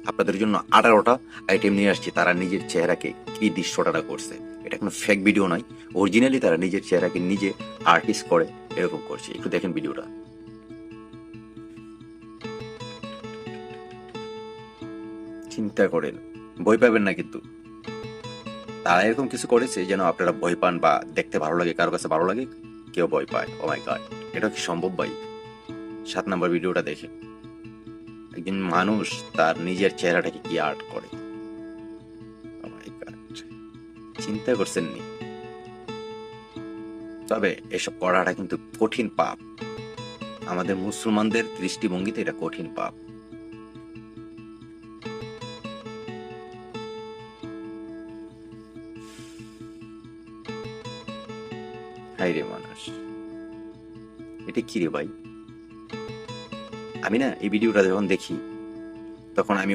আপনাদের জন্য 18টা আইটেম নিয়ে আসছি তারা নিজের চেহারাকে কি দৃশ্যটা করছে। এটা কোনো ফেক ভিডিও নয়, অরিজিনালি তারা নিজের চেহারাকে নিজে আর্টিস্ট করে এরকম করছে। একটু দেখেন ভিডিওটা, চিন্তা করেন, ভয় পাবেন না কিন্তু। তারা এরকম কিছু করেছে যেন আপনারা ভয় পান বা দেখতে ভালো লাগে, কারো কাছে ভালো লাগে, কেউ ভয় পায়। ও মাই গড, এটা কি সম্ভব ভাই? 7 নম্বর ভিডিওটা দেখেন, একজন মানুষ তার নিজের চেহারাটাকে কি আর্ট করে। ও মাই গড, চিন্তা করছেন নি? তবে এসব করাটা কিন্তু কঠিন পাপ, আমাদের মুসলমানদের দৃষ্টিভঙ্গিতে এটা কঠিন পাপ। হাই রে মানুষ, এটা কি রে ভাই? আমি না এই ভিডিওটা যখন দেখি তখন আমি